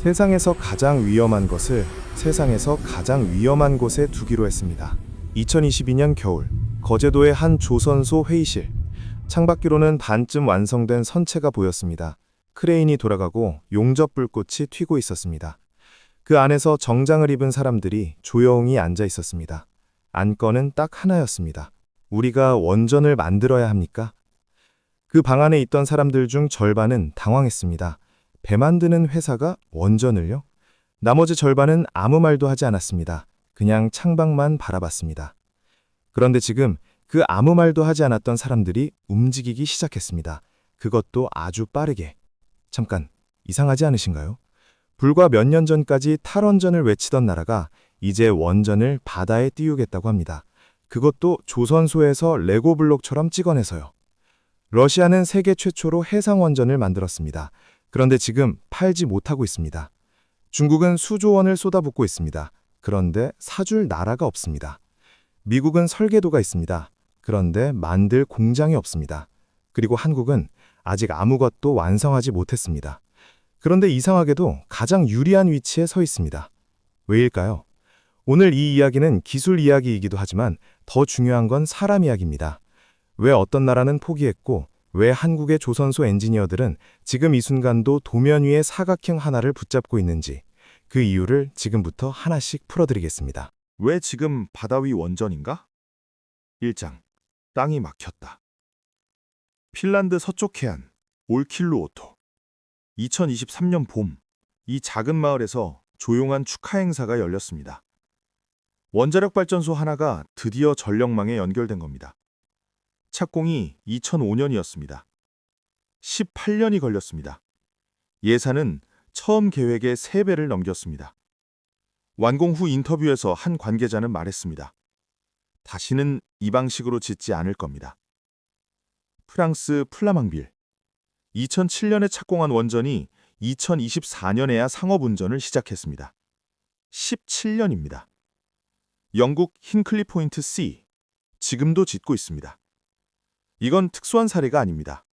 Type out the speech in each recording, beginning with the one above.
세상에서 가장 위험한 것을 세상에서 가장 위험한 곳에 두기로 했습니다. 2022년 겨울, 거제도의 한 조선소 회의실. 창밖으로는 반쯤 완성된 선체가 보였습니다. 크레인이 돌아가고 용접 불꽃이 튀고 있었습니다. 그 안에서 정장을 입은 사람들이 조용히 앉아 있었습니다. 안건은 딱 하나였습니다. 우리가 원전을 만들어야 합니까? 그 방 안에 있던 사람들 중 절반은 당황했습니다. 배 만드는 회사가 원전을요? 나머지 절반은 아무 말도 하지 않았습니다. 그냥 창밖만 바라봤습니다. 그런데 지금 그 아무 말도 하지 않았던 사람들이 움직이기 시작했습니다. 그것도 아주 빠르게. 잠깐, 이상하지 않으신가요? 불과 몇 년 전까지 탈원전을 외치던 나라가 이제 원전을 바다에 띄우겠다고 합니다. 그것도 조선소에서 레고 블록처럼 찍어내서요. 러시아는 세계 최초로 해상원전을 만들었습니다. 그런데 지금 팔지 못하고 있습니다. 중국은 수조 원을 쏟아붓고 있습니다. 그런데 사줄 나라가 없습니다. 미국은 설계도가 있습니다. 그런데 만들 공장이 없습니다. 그리고 한국은 아직 아무것도 완성하지 못했습니다. 그런데 이상하게도 가장 유리한 위치에 서 있습니다. 왜일까요? 오늘 이 이야기는 기술 이야기이기도 하지만 더 중요한 건 사람 이야기입니다. 왜 어떤 나라는 포기했고 왜 한국의 조선소 엔지니어들은 지금 이 순간도 도면 위에 사각형 하나를 붙잡고 있는지 그 이유를 지금부터 하나씩 풀어드리겠습니다. 왜 지금 바다 위 원전인가? 1장. 땅이 막혔다. 핀란드 서쪽 해안, 올킬루오토. 2023년 봄, 이 작은 마을에서 조용한 축하 행사가 열렸습니다. 원자력 발전소 하나가 드디어 전력망에 연결된 겁니다. 착공이 2005년이었습니다. 18년이 걸렸습니다. 예산은 처음 계획의 3배를 넘겼습니다. 완공 후 인터뷰에서 한 관계자는 말했습니다. 다시는 이 방식으로 짓지 않을 겁니다. 프랑스 플라망빌. 2007년에 착공한 원전이 2024년에야 상업운전을 시작했습니다. 17년입니다. 영국 힌클리 포인트 C. 지금도 짓고 있습니다. 이건 특수한 사례가 아닙니다.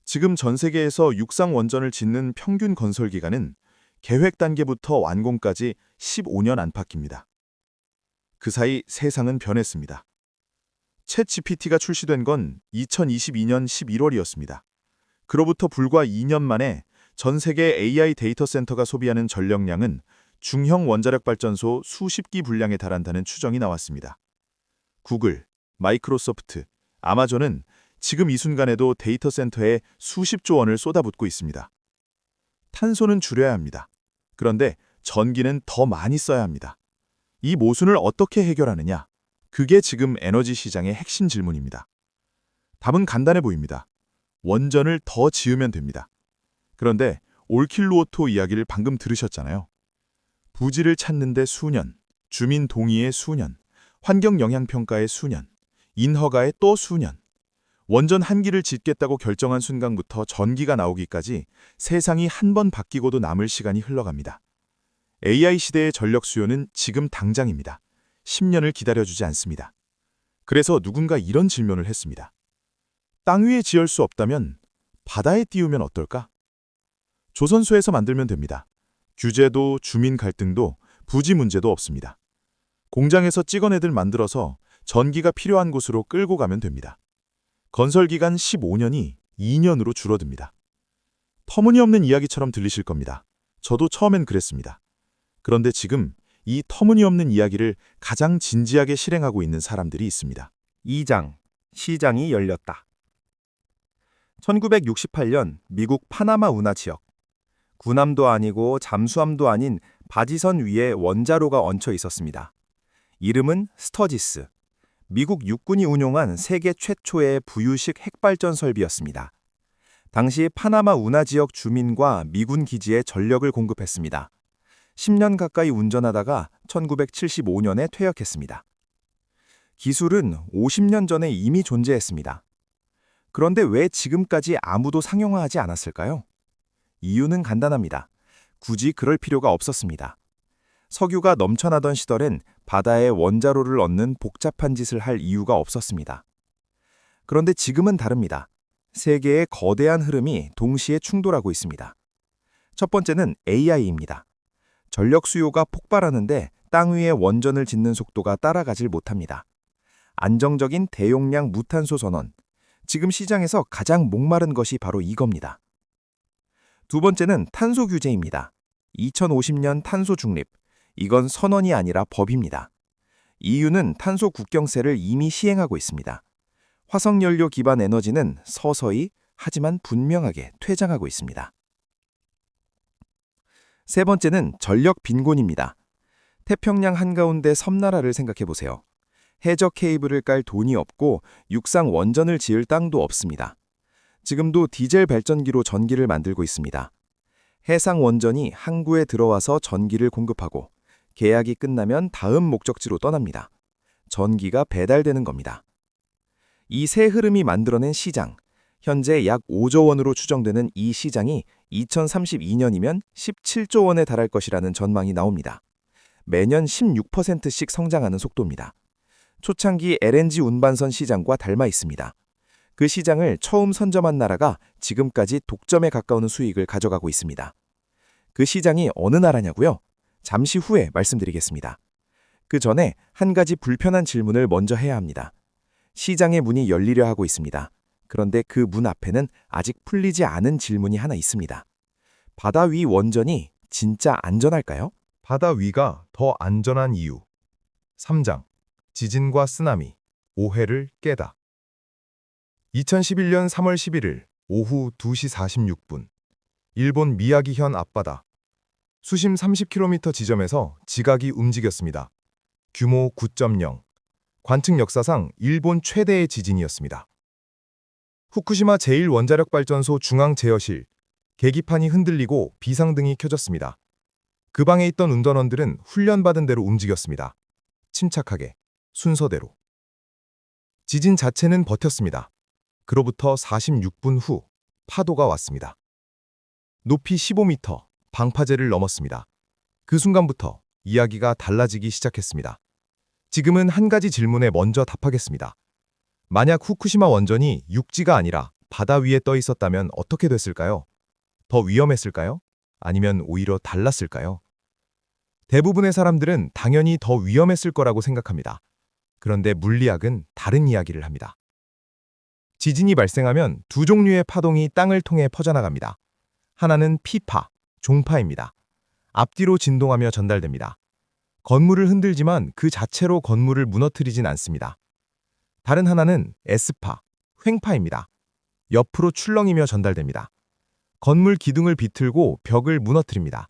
지금 전 세계에서 육상 원전을 짓는 평균 건설 기간은 계획 단계부터 완공까지 15년 안팎입니다. 그 사이 세상은 변했습니다. 챗 GPT가 출시된 건 2022년 11월이었습니다. 그로부터 불과 2년 만에 전 세계 AI 데이터 센터가 소비하는 전력량은 중형 원자력 발전소 수십 기 분량에 달한다는 추정이 나왔습니다. 구글, 마이크로소프트, 아마존은 지금 이 순간에도 데이터 센터에 수십조 원을 쏟아붓고 있습니다. 탄소는 줄여야 합니다. 그런데 전기는 더 많이 써야 합니다. 이 모순을 어떻게 해결하느냐? 그게 지금 에너지 시장의 핵심 질문입니다. 답은 간단해 보입니다. 원전을 더 지으면 됩니다. 그런데 올킬루오토 이야기를 방금 들으셨잖아요. 부지를 찾는데 수년, 주민 동의에 수년, 환경 영향 평가에 수년, 인허가에 또 수년. 원전 한 기를 짓겠다고 결정한 순간부터 전기가 나오기까지 세상이 한 번 바뀌고도 남을 시간이 흘러갑니다. AI 시대의 전력 수요는 지금 당장입니다. 10년을 기다려주지 않습니다. 그래서 누군가 이런 질문을 했습니다. 땅 위에 지을 수 없다면 바다에 띄우면 어떨까? 조선소에서 만들면 됩니다. 규제도 주민 갈등도 부지 문제도 없습니다. 공장에서 찍은 애들 만들어서 전기가 필요한 곳으로 끌고 가면 됩니다. 건설 기간 15년이 2년으로 줄어듭니다. 터무니없는 이야기처럼 들리실 겁니다. 저도 처음엔 그랬습니다. 그런데 지금 이 터무니없는 이야기를 가장 진지하게 실행하고 있는 사람들이 있습니다. 2장. 시장이 열렸다. 1968년 미국 파나마 운하 지역. 군함도 아니고 잠수함도 아닌 바지선 위에 원자로가 얹혀 있었습니다. 이름은 스터지스. 미국 육군이 운용한 세계 최초의 부유식 핵발전 설비였습니다. 당시 파나마 운하 지역 주민과 미군 기지에 전력을 공급했습니다. 10년 가까이 운전하다가 1975년에 퇴역했습니다. 기술은 50년 전에 이미 존재했습니다. 그런데 왜 지금까지 아무도 상용화하지 않았을까요? 이유는 간단합니다. 굳이 그럴 필요가 없었습니다. 석유가 넘쳐나던 시절엔 바다에 원자로를 얻는 복잡한 짓을 할 이유가 없었습니다. 그런데 지금은 다릅니다. 세계의 거대한 흐름이 동시에 충돌하고 있습니다. 첫 번째는 AI입니다. 전력 수요가 폭발하는데 땅 위에 원전을 짓는 속도가 따라가질 못합니다. 안정적인 대용량 무탄소 전원. 지금 시장에서 가장 목마른 것이 바로 이겁니다. 두 번째는 탄소 규제입니다. 2050년 탄소 중립. 이건 선언이 아니라 법입니다. EU는 탄소 국경세를 이미 시행하고 있습니다. 화석연료 기반 에너지는 서서히 하지만 분명하게 퇴장하고 있습니다. 세 번째는 전력 빈곤입니다. 태평양 한가운데 섬나라를 생각해 보세요. 해저 케이블을 깔 돈이 없고 육상 원전을 지을 땅도 없습니다. 지금도 디젤 발전기로 전기를 만들고 있습니다. 해상 원전이 항구에 들어와서 전기를 공급하고 계약이 끝나면 다음 목적지로 떠납니다. 전기가 배달되는 겁니다. 이 세 흐름이 만들어낸 시장, 현재 약 5조 원으로 추정되는 이 시장이 2032년이면 17조 원에 달할 것이라는 전망이 나옵니다. 매년 16%씩 성장하는 속도입니다. 초창기 LNG 운반선 시장과 닮아 있습니다. 그 시장을 처음 선점한 나라가 지금까지 독점에 가까운 수익을 가져가고 있습니다. 그 시장이 어느 나라냐고요? 잠시 후에 말씀드리겠습니다. 그 전에 한 가지 불편한 질문을 먼저 해야 합니다. 시장의 문이 열리려 하고 있습니다. 그런데 그 문 앞에는 아직 풀리지 않은 질문이 하나 있습니다. 바다 위 원전이 진짜 안전할까요? 바다 위가 더 안전한 이유. 3장. 지진과 쓰나미. 오해를 깨다. 2011년 3월 11일 오후 2시 46분. 일본 미야기현 앞바다. 수심 30km 지점에서 지각이 움직였습니다. 규모 9.0. 관측 역사상 일본 최대의 지진이었습니다. 후쿠시마 제1원자력발전소 중앙제어실. 계기판이 흔들리고 비상등이 켜졌습니다. 그 방에 있던 운전원들은 훈련받은 대로 움직였습니다. 침착하게, 순서대로. 지진 자체는 버텼습니다. 그로부터 46분 후 파도가 왔습니다. 높이 15m, 방파제를 넘었습니다. 그 순간부터 이야기가 달라지기 시작했습니다. 지금은 한 가지 질문에 먼저 답하겠습니다. 만약 후쿠시마 원전이 육지가 아니라 바다 위에 떠 있었다면 어떻게 됐을까요? 더 위험했을까요? 아니면 오히려 달랐을까요? 대부분의 사람들은 당연히 더 위험했을 거라고 생각합니다. 그런데 물리학은 다른 이야기를 합니다. 지진이 발생하면 두 종류의 파동이 땅을 통해 퍼져나갑니다. 하나는 P파, 종파입니다. 앞뒤로 진동하며 전달됩니다. 건물을 흔들지만 그 자체로 건물을 무너뜨리진 않습니다. 다른 하나는 S파, 횡파입니다. 옆으로 출렁이며 전달됩니다. 건물 기둥을 비틀고 벽을 무너뜨립니다.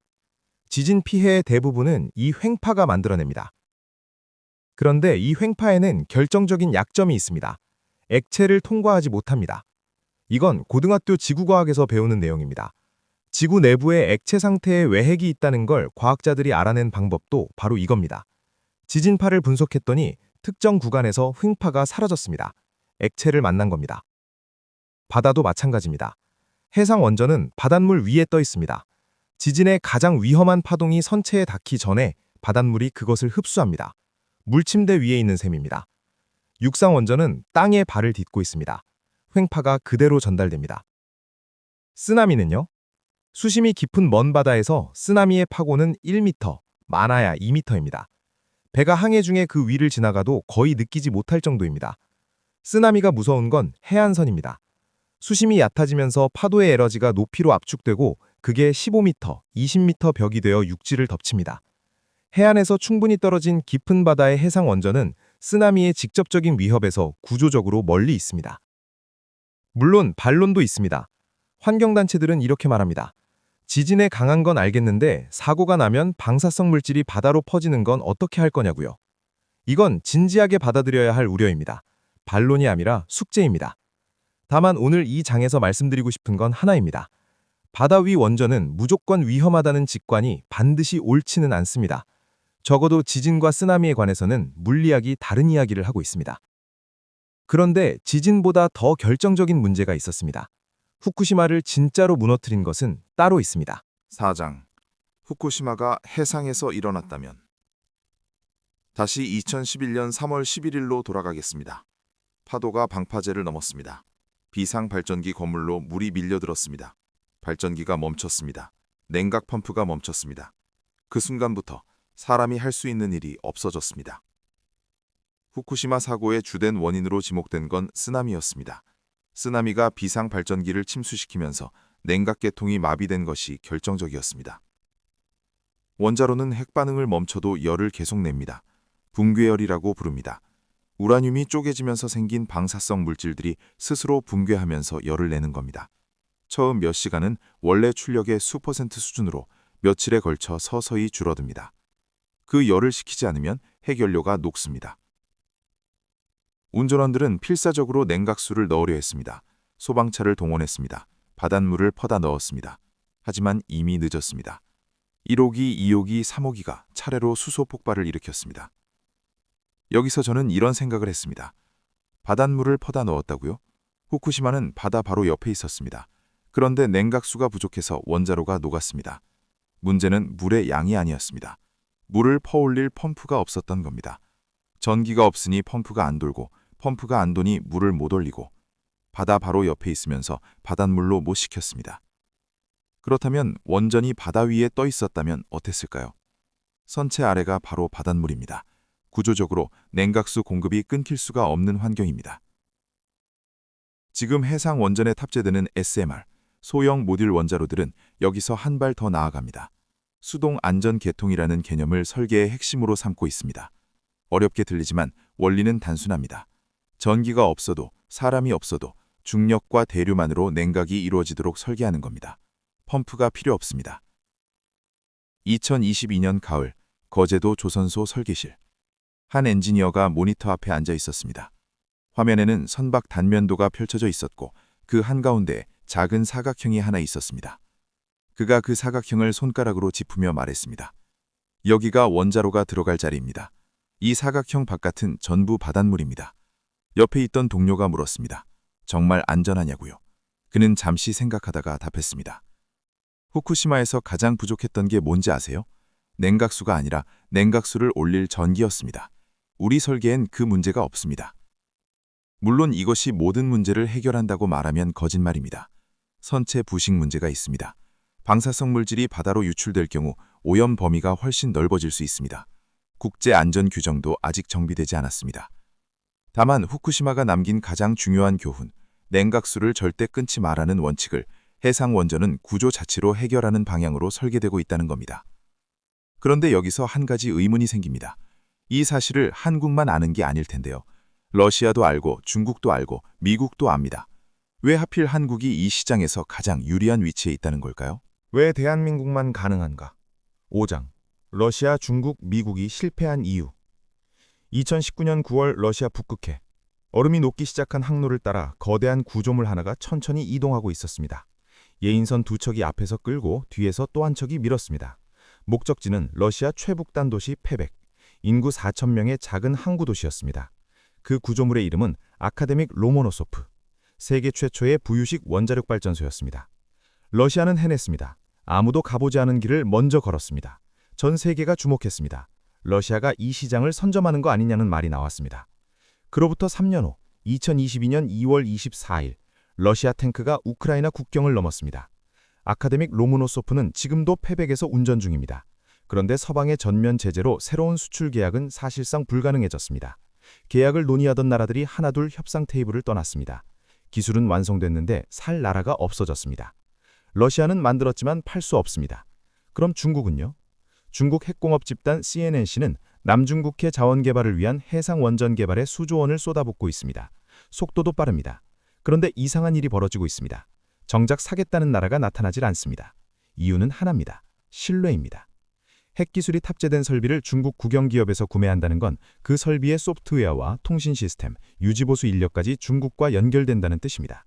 지진 피해의 대부분은 이 횡파가 만들어냅니다. 그런데 이 횡파에는 결정적인 약점이 있습니다. 액체를 통과하지 못합니다. 이건 고등학교 지구과학에서 배우는 내용입니다. 지구 내부에 액체 상태의 외핵이 있다는 걸 과학자들이 알아낸 방법도 바로 이겁니다. 지진파를 분석했더니 특정 구간에서 횡파가 사라졌습니다. 액체를 만난 겁니다. 바다도 마찬가지입니다. 해상 원전은 바닷물 위에 떠 있습니다. 지진의 가장 위험한 파동이 선체에 닿기 전에 바닷물이 그것을 흡수합니다. 물침대 위에 있는 셈입니다. 육상 원전은 땅에 발을 딛고 있습니다. 횡파가 그대로 전달됩니다. 쓰나미는요? 수심이 깊은 먼 바다에서 쓰나미의 파고는 1m, 많아야 2m입니다. 배가 항해 중에 그 위를 지나가도 거의 느끼지 못할 정도입니다. 쓰나미가 무서운 건 해안선입니다. 수심이 얕아지면서 파도의 에너지가 높이로 압축되고 그게 15m, 20m 벽이 되어 육지를 덮칩니다. 해안에서 충분히 떨어진 깊은 바다의 해상 원전은 쓰나미의 직접적인 위협에서 구조적으로 멀리 있습니다. 물론 반론도 있습니다. 환경단체들은 이렇게 말합니다. 지진에 강한 건 알겠는데 사고가 나면 방사성 물질이 바다로 퍼지는 건 어떻게 할 거냐고요. 이건 진지하게 받아들여야 할 우려입니다. 반론이 아니라 숙제입니다. 다만 오늘 이 장에서 말씀드리고 싶은 건 하나입니다. 바다 위 원전은 무조건 위험하다는 직관이 반드시 옳지는 않습니다. 적어도 지진과 쓰나미에 관해서는 물리학이 다른 이야기를 하고 있습니다. 그런데 지진보다 더 결정적인 문제가 있었습니다. 후쿠시마를 진짜로 무너뜨린 것은 따로 있습니다. 4장. 후쿠시마가 해상에서 일어났다면. 다시 2011년 3월 11일로 돌아가겠습니다. 파도가 방파제를 넘었습니다. 비상 발전기 건물로 물이 밀려들었습니다. 발전기가 멈췄습니다. 냉각 펌프가 멈췄습니다. 그 순간부터 사람이 할 수 있는 일이 없어졌습니다. 후쿠시마 사고의 주된 원인으로 지목된 건 쓰나미였습니다. 쓰나미가 비상 발전기를 침수시키면서 냉각계통이 마비된 것이 결정적이었습니다. 원자로는 핵반응을 멈춰도 열을 계속 냅니다. 붕괴열이라고 부릅니다. 우라늄이 쪼개지면서 생긴 방사성 물질들이 스스로 붕괴하면서 열을 내는 겁니다. 처음 몇 시간은 원래 출력의 수퍼센트 수준으로 며칠에 걸쳐 서서히 줄어듭니다. 그 열을 식히지 않으면 핵연료가 녹습니다. 운전원들은 필사적으로 냉각수를 넣으려 했습니다. 소방차를 동원했습니다. 바닷물을 퍼다 넣었습니다. 하지만 이미 늦었습니다. 1호기, 2호기, 3호기가 차례로 수소 폭발을 일으켰습니다. 여기서 저는 이런 생각을 했습니다. 바닷물을 퍼다 넣었다고요? 후쿠시마는 바다 바로 옆에 있었습니다. 그런데 냉각수가 부족해서 원자로가 녹았습니다. 문제는 물의 양이 아니었습니다. 물을 퍼올릴 펌프가 없었던 겁니다. 전기가 없으니 펌프가 안 돌고 펌프가 안 도니 물을 못 올리고 바다 바로 옆에 있으면서 바닷물로 못 식혔습니다. 그렇다면 원전이 바다 위에 떠 있었다면 어땠을까요? 선체 아래가 바로 바닷물입니다. 구조적으로 냉각수 공급이 끊길 수가 없는 환경입니다. 지금 해상 원전에 탑재되는 SMR, 소형 모듈 원자로들은 여기서 한 발 더 나아갑니다. 수동 안전 계통이라는 개념을 설계의 핵심으로 삼고 있습니다. 어렵게 들리지만 원리는 단순합니다. 전기가 없어도 사람이 없어도 중력과 대류만으로 냉각이 이루어지도록 설계하는 겁니다. 펌프가 필요 없습니다. 2022년 가을, 거제도 조선소 설계실. 한 엔지니어가 모니터 앞에 앉아 있었습니다. 화면에는 선박 단면도가 펼쳐져 있었고 그 한가운데에 작은 사각형이 하나 있었습니다. 그가 그 사각형을 손가락으로 짚으며 말했습니다. 여기가 원자로가 들어갈 자리입니다. 이 사각형 바깥은 전부 바닷물입니다. 옆에 있던 동료가 물었습니다. 정말 안전하냐고요? 그는 잠시 생각하다가 답했습니다. 후쿠시마에서 가장 부족했던 게 뭔지 아세요? 냉각수가 아니라 냉각수를 올릴 전기였습니다. 우리 설계엔 그 문제가 없습니다. 물론 이것이 모든 문제를 해결한다고 말하면 거짓말입니다. 선체 부식 문제가 있습니다. 방사성 물질이 바다로 유출될 경우 오염 범위가 훨씬 넓어질 수 있습니다. 국제 안전 규정도 아직 정비되지 않았습니다. 다만 후쿠시마가 남긴 가장 중요한 교훈, 냉각수를 절대 끊지 말라는 원칙을 해상 원전은 구조 자체로 해결하는 방향으로 설계되고 있다는 겁니다. 그런데 여기서 한 가지 의문이 생깁니다. 이 사실을 한국만 아는 게 아닐 텐데요. 러시아도 알고 중국도 알고 미국도 압니다. 왜 하필 한국이 이 시장에서 가장 유리한 위치에 있다는 걸까요? 왜 대한민국만 가능한가? 5장. 러시아, 중국, 미국이 실패한 이유. 2019년 9월 러시아 북극해. 얼음이 녹기 시작한 항로를 따라 거대한 구조물 하나가 천천히 이동하고 있었습니다. 예인선 두 척이 앞에서 끌고 뒤에서 또 한 척이 밀었습니다. 목적지는 러시아 최북단 도시 페벡, 인구 4,000명의 작은 항구 도시였습니다. 그 구조물의 이름은 아카데믹 로모노소프, 세계 최초의 부유식 원자력 발전소였습니다. 러시아는 해냈습니다. 아무도 가보지 않은 길을 먼저 걸었습니다. 전 세계가 주목했습니다. 러시아가 이 시장을 선점하는 거 아니냐는 말이 나왔습니다. 그로부터 3년 후 2022년 2월 24일 러시아 탱크가 우크라이나 국경을 넘었습니다. 아카데믹 로모노소프는 지금도 페벡에서 운전 중입니다. 그런데 서방의 전면 제재로 새로운 수출 계약은 사실상 불가능해졌습니다. 계약을 논의하던 나라들이 하나둘 협상 테이블을 떠났습니다. 기술은 완성됐는데 살 나라가 없어졌습니다. 러시아는 만들었지만 팔 수 없습니다. 그럼 중국은요? 중국 핵공업 집단 CNNC는 남중국해 자원 개발을 위한 해상 원전 개발에 수조 원을 쏟아붓고 있습니다. 속도도 빠릅니다. 그런데 이상한 일이 벌어지고 있습니다. 정작 사겠다는 나라가 나타나질 않습니다. 이유는 하나입니다. 신뢰입니다. 핵기술이 탑재된 설비를 중국 국영기업에서 구매한다는 건 그 설비의 소프트웨어와 통신 시스템, 유지보수 인력까지 중국과 연결된다는 뜻입니다.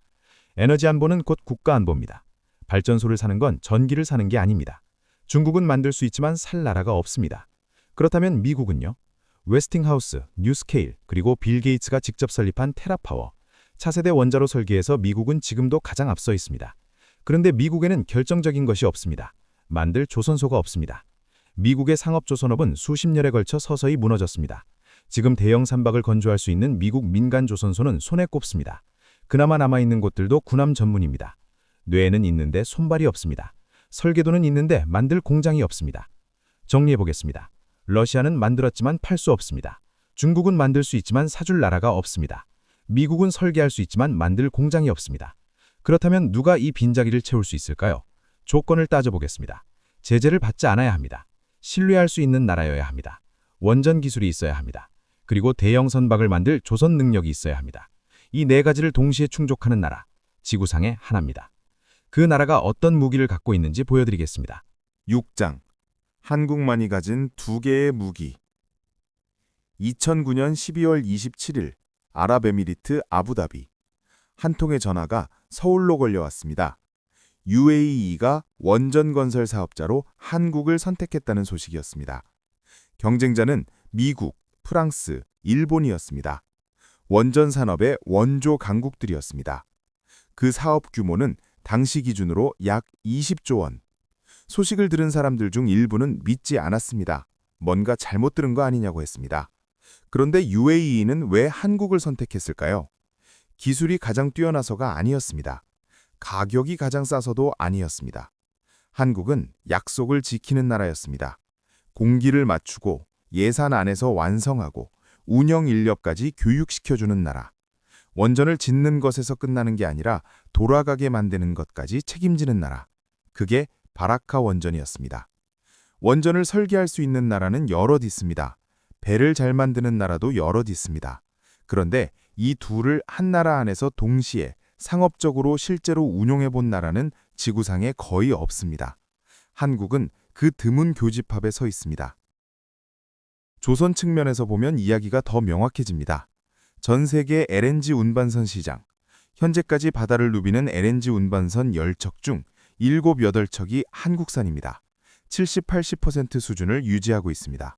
에너지 안보는 곧 국가 안보입니다. 발전소를 사는 건 전기를 사는 게 아닙니다. 중국은 만들 수 있지만 살 나라가 없습니다. 그렇다면 미국은요? 웨스팅하우스, 뉴스케일, 그리고 빌 게이츠가 직접 설립한 테라파워, 차세대 원자로 설계에서 미국은 지금도 가장 앞서 있습니다. 그런데 미국에는 결정적인 것이 없습니다. 만들 조선소가 없습니다. 미국의 상업조선업은 수십 년에 걸쳐 서서히 무너졌습니다. 지금 대형 선박을 건조할 수 있는 미국 민간 조선소는 손에 꼽습니다. 그나마 남아있는 곳들도 군함 전문입니다. 뇌는 있는데 손발이 없습니다. 설계도는 있는데 만들 공장이 없습니다. 정리해보겠습니다. 러시아는 만들었지만 팔 수 없습니다. 중국은 만들 수 있지만 사줄 나라가 없습니다. 미국은 설계할 수 있지만 만들 공장이 없습니다. 그렇다면 누가 이 빈자리를 채울 수 있을까요? 조건을 따져보겠습니다. 제재를 받지 않아야 합니다. 신뢰할 수 있는 나라여야 합니다. 원전 기술이 있어야 합니다. 그리고 대형 선박을 만들 조선 능력이 있어야 합니다. 이 네 가지를 동시에 충족하는 나라, 지구상에 하나입니다. 그 나라가 어떤 무기를 갖고 있는지 보여드리겠습니다. 6장. 한국만이 가진 두 개의 무기. 2009년 12월 27일 아랍에미리트 아부다비. 한 통의 전화가 서울로 걸려왔습니다. UAE가 원전 건설 사업자로 한국을 선택했다는 소식이었습니다. 경쟁자는 미국, 프랑스, 일본이었습니다. 원전 산업의 원조 강국들이었습니다. 그 사업 규모는 당시 기준으로 약 20조 원. 소식을 들은 사람들 중 일부는 믿지 않았습니다. 뭔가 잘못 들은 거 아니냐고 했습니다. 그런데 UAE는 왜 한국을 선택했을까요? 기술이 가장 뛰어나서가 아니었습니다. 가격이 가장 싸서도 아니었습니다. 한국은 약속을 지키는 나라였습니다. 공기를 맞추고 예산 안에서 완성하고 운영 인력까지 교육시켜주는 나라. 원전을 짓는 것에서 끝나는 게 아니라 돌아가게 만드는 것까지 책임지는 나라. 그게 바라카 원전이었습니다. 원전을 설계할 수 있는 나라는 여럿 있습니다. 배를 잘 만드는 나라도 여럿 있습니다. 그런데 이 둘을 한 나라 안에서 동시에 상업적으로 실제로 운용해 본 나라는 지구상에 거의 없습니다. 한국은 그 드문 교집합에 서 있습니다. 조선 측면에서 보면 이야기가 더 명확해집니다. 전 세계 LNG 운반선 시장. 현재까지 바다를 누비는 LNG 운반선 10척 중 7, 8척이 한국산입니다. 70, 80% 수준을 유지하고 있습니다.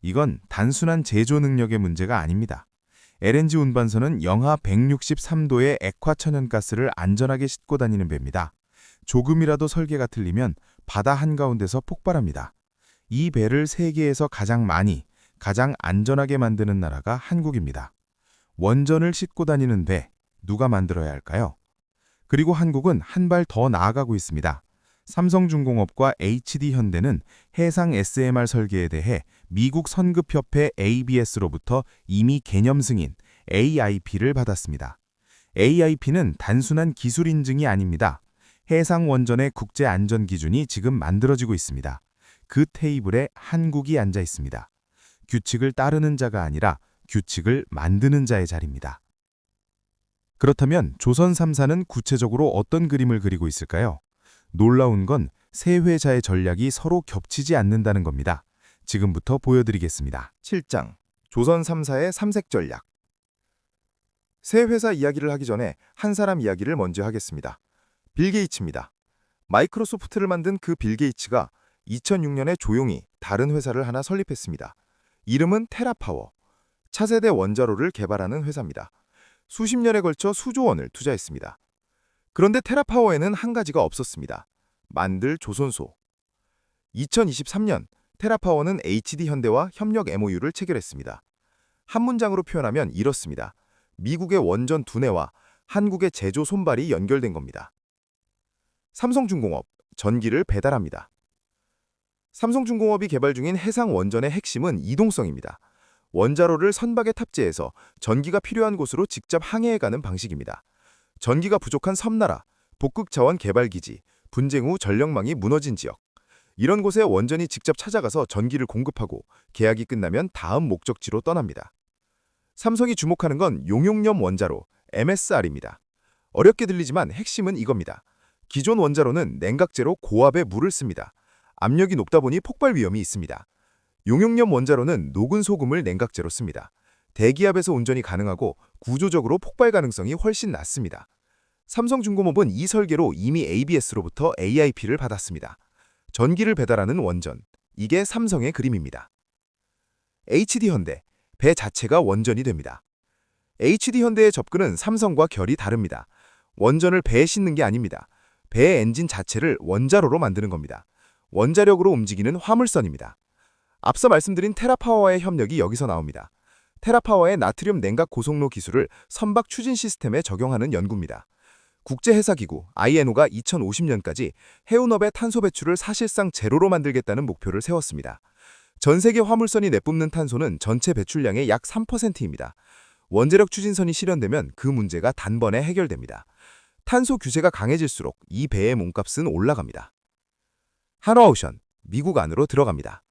이건 단순한 제조 능력의 문제가 아닙니다. LNG 운반선은 영하 163도의 액화 천연가스를 안전하게 싣고 다니는 배입니다. 조금이라도 설계가 틀리면 바다 한가운데서 폭발합니다. 이 배를 세계에서 가장 많이, 가장 안전하게 만드는 나라가 한국입니다. 원전을 싣고 다니는 배, 누가 만들어야 할까요? 그리고 한국은 한 발 더 나아가고 있습니다. 삼성중공업과 HD현대는 해상 SMR 설계에 대해 미국 선급협회 ABS로부터 이미 개념 승인 AIP를 받았습니다. AIP는 단순한 기술 인증이 아닙니다. 해상 원전의 국제 안전 기준이 지금 만들어지고 있습니다. 그 테이블에 한국이 앉아 있습니다. 규칙을 따르는 자가 아니라 규칙을 만드는 자의 자리입니다. 그렇다면 조선 3사는 구체적으로 어떤 그림을 그리고 있을까요? 놀라운 건 세 회사의 전략이 서로 겹치지 않는다는 겁니다. 지금부터 보여드리겠습니다. 7장. 조선 3사의 삼색 전략. 세 회사 이야기를 하기 전에 한 사람 이야기를 먼저 하겠습니다. 빌 게이츠입니다. 마이크로소프트를 만든 그 빌 게이츠가 2006년에 조용히 다른 회사를 하나 설립했습니다. 이름은 테라파워. 차세대 원자로를 개발하는 회사입니다. 수십 년에 걸쳐 수조 원을 투자했습니다. 그런데 테라파워에는 한 가지가 없었습니다. 만들 조선소. 2023년 테라파워는 HD현대와 협력 MOU를 체결했습니다. 한 문장으로 표현하면 이렇습니다. 미국의 원전 두뇌와 한국의 제조 손발이 연결된 겁니다. 삼성중공업, 전기를 배달합니다. 삼성중공업이 개발 중인 해상 원전의 핵심은 이동성입니다. 원자로를 선박에 탑재해서 전기가 필요한 곳으로 직접 항해해가는 방식입니다. 전기가 부족한 섬나라, 복극자원 개발기지, 분쟁 후 전력망이 무너진 지역. 이런 곳에 원전이 직접 찾아가서 전기를 공급하고 계약이 끝나면 다음 목적지로 떠납니다. 삼성이 주목하는 건 용용염 원자로, MSR입니다. 어렵게 들리지만 핵심은 이겁니다. 기존 원자로는 냉각제로 고압의 물을 씁니다. 압력이 높다 보니 폭발 위험이 있습니다. 용용염 원자로는 녹은 소금을 냉각제로 씁니다. 대기압에서 운전이 가능하고 구조적으로 폭발 가능성이 훨씬 낮습니다. 삼성중공업은 이 설계로 이미 ABS로부터 AIP를 받았습니다. 전기를 배달하는 원전, 이게 삼성의 그림입니다. HD현대, 배 자체가 원전이 됩니다. HD현대의 접근은 삼성과 결이 다릅니다. 원전을 배에 싣는 게 아닙니다. 배의 엔진 자체를 원자로로 만드는 겁니다. 원자력으로 움직이는 화물선입니다. 앞서 말씀드린 테라파워와의 협력이 여기서 나옵니다. 테라파워의 나트륨 냉각 고속로 기술을 선박 추진 시스템에 적용하는 연구입니다. 국제해사기구 IMO가 2050년까지 해운업의 탄소 배출을 사실상 제로로 만들겠다는 목표를 세웠습니다. 전 세계 화물선이 내뿜는 탄소는 전체 배출량의 약 3%입니다. 원자력 추진선이 실현되면 그 문제가 단번에 해결됩니다. 탄소 규제가 강해질수록 이 배의 몸값은 올라갑니다. 하나오션, 미국 안으로 들어갑니다.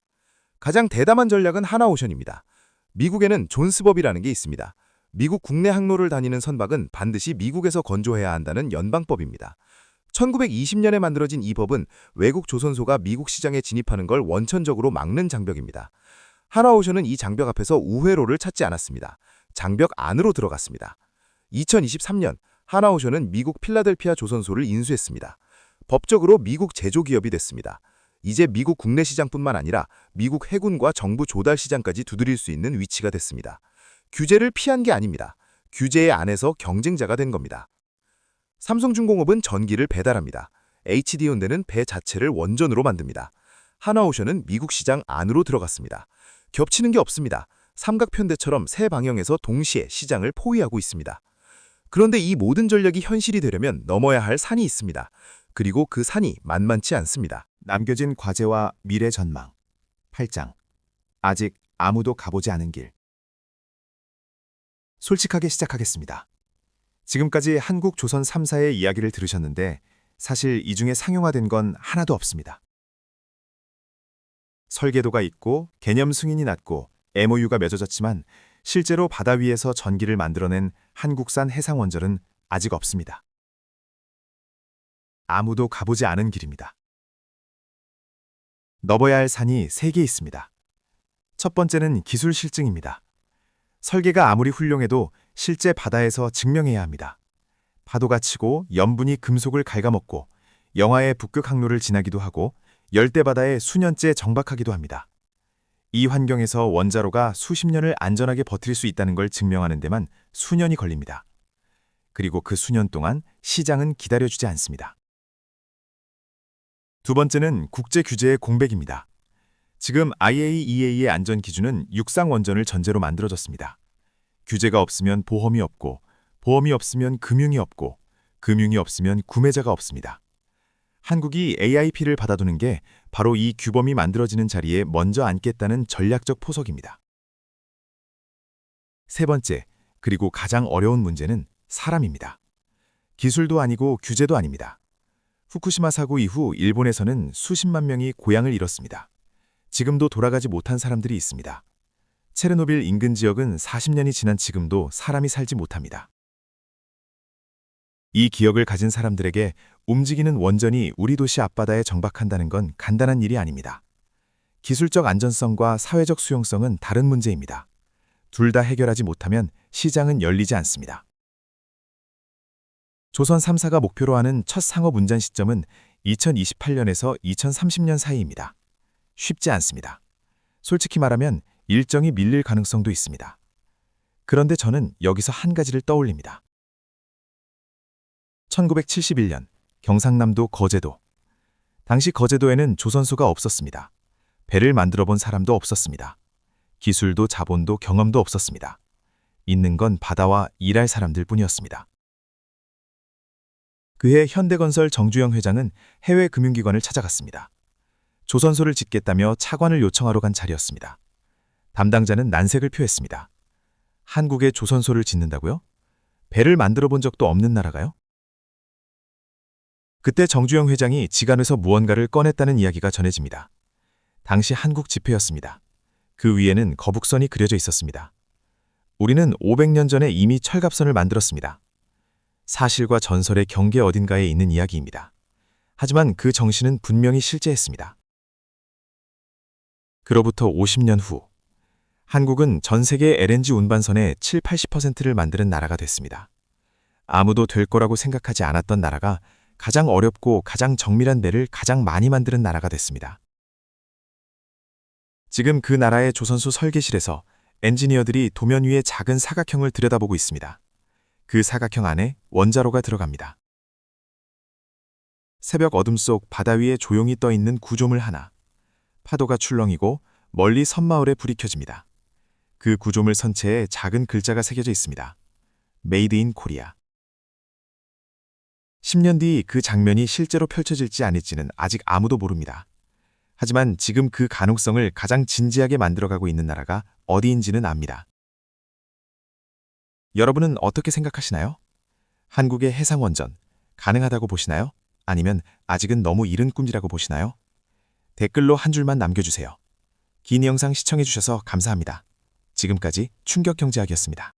가장 대담한 전략은 하나오션입니다. 미국에는 존스법이라는 게 있습니다. 미국 국내 항로를 다니는 선박은 반드시 미국에서 건조해야 한다는 연방법입니다. 1920년에 만들어진 이 법은 외국 조선소가 미국 시장에 진입하는 걸 원천적으로 막는 장벽입니다. 하나오션은 이 장벽 앞에서 우회로를 찾지 않았습니다. 장벽 안으로 들어갔습니다. 2023년 하나오션은 미국 필라델피아 조선소를 인수했습니다. 법적으로 미국 제조기업이 됐습니다. 이제 미국 국내 시장뿐만 아니라 미국 해군과 정부 조달 시장까지 두드릴 수 있는 위치가 됐습니다. 규제를 피한 게 아닙니다. 규제의 안에서 경쟁자가 된 겁니다. 삼성중공업은 전기를 배달합니다. HD온대는 배 자체를 원전으로 만듭니다. 하나오션은 미국 시장 안으로 들어갔습니다. 겹치는 게 없습니다. 삼각편대처럼 세 방향에서 동시에 시장을 포위하고 있습니다. 그런데 이 모든 전략이 현실이 되려면 넘어야 할 산이 있습니다. 그리고 그 산이 만만치 않습니다. 남겨진 과제와 미래 전망. 8장. 아직 아무도 가보지 않은 길. 솔직하게 시작하겠습니다. 지금까지 한국 조선 3사의 이야기를 들으셨는데 사실 이 중에 상용화된 건 하나도 없습니다. 설계도가 있고 개념 승인이 났고 MOU가 맺어졌지만 실제로 바다 위에서 전기를 만들어낸 한국산 해상원전은 아직 없습니다. 아무도 가보지 않은 길입니다. 넘어야 할 산이 3개 있습니다. 첫 번째는 기술 실증입니다. 설계가 아무리 훌륭해도 실제 바다에서 증명해야 합니다. 파도가 치고 염분이 금속을 갉아먹고 영하의 북극 항로를 지나기도 하고 열대바다에 수년째 정박하기도 합니다. 이 환경에서 원자로가 수십 년을 안전하게 버틸 수 있다는 걸 증명하는 데만 수년이 걸립니다. 그리고 그 수년 동안 시장은 기다려주지 않습니다. 두 번째는 국제 규제의 공백입니다. 지금 IAEA의 안전 기준은 육상 원전을 전제로 만들어졌습니다. 규제가 없으면 보험이 없고, 보험이 없으면 금융이 없고, 금융이 없으면 구매자가 없습니다. 한국이 AIP를 받아두는 게 바로 이 규범이 만들어지는 자리에 먼저 앉겠다는 전략적 포석입니다. 세 번째, 그리고 가장 어려운 문제는 사람입니다. 기술도 아니고 규제도 아닙니다. 후쿠시마 사고 이후 일본에서는 수십만 명이 고향을 잃었습니다. 지금도 돌아가지 못한 사람들이 있습니다. 체르노빌 인근 지역은 40년이 지난 지금도 사람이 살지 못합니다. 이 기억을 가진 사람들에게 움직이는 원전이 우리 도시 앞바다에 정박한다는 건 간단한 일이 아닙니다. 기술적 안전성과 사회적 수용성은 다른 문제입니다. 둘 다 해결하지 못하면 시장은 열리지 않습니다. 조선 3사가 목표로 하는 첫 상업 운전 시점은 2028년에서 2030년 사이입니다. 쉽지 않습니다. 솔직히 말하면 일정이 밀릴 가능성도 있습니다. 그런데 저는 여기서 한 가지를 떠올립니다. 1971년 경상남도 거제도. 당시 거제도에는 조선소가 없었습니다. 배를 만들어 본 사람도 없었습니다. 기술도 자본도 경험도 없었습니다. 있는 건 바다와 일할 사람들 뿐이었습니다. 그해 현대건설 정주영 회장은 해외 금융기관을 찾아갔습니다. 조선소를 짓겠다며 차관을 요청하러 간 자리였습니다. 담당자는 난색을 표했습니다. 한국에 조선소를 짓는다고요? 배를 만들어 본 적도 없는 나라가요? 그때 정주영 회장이 지갑에서 무언가를 꺼냈다는 이야기가 전해집니다. 당시 한국 지폐였습니다. 그 위에는 거북선이 그려져 있었습니다. 우리는 500년 전에 이미 철갑선을 만들었습니다. 사실과 전설의 경계 어딘가에 있는 이야기입니다. 하지만 그 정신은 분명히 실제했습니다. 그로부터 50년 후, 한국은 전 세계 LNG 운반선의 70~80%를 만드는 나라가 됐습니다. 아무도 될 거라고 생각하지 않았던 나라가 가장 어렵고 가장 정밀한 배를 가장 많이 만드는 나라가 됐습니다. 지금 그 나라의 조선소 설계실에서 엔지니어들이 도면 위의 작은 사각형을 들여다보고 있습니다. 그 사각형 안에 원자로가 들어갑니다. 새벽 어둠 속 바다 위에 조용히 떠 있는 구조물 하나. 파도가 출렁이고 멀리 섬마을에 불이 켜집니다. 그 구조물 선체에 작은 글자가 새겨져 있습니다. Made in Korea. 10년 뒤 그 장면이 실제로 펼쳐질지 아닐지는 아직 아무도 모릅니다. 하지만 지금 그 가능성을 가장 진지하게 만들어가고 있는 나라가 어디인지는 압니다. 여러분은 어떻게 생각하시나요? 한국의 해상원전, 가능하다고 보시나요? 아니면 아직은 너무 이른 꿈이라고 보시나요? 댓글로 한 줄만 남겨주세요. 긴 영상 시청해주셔서 감사합니다. 지금까지 충격경제학이었습니다.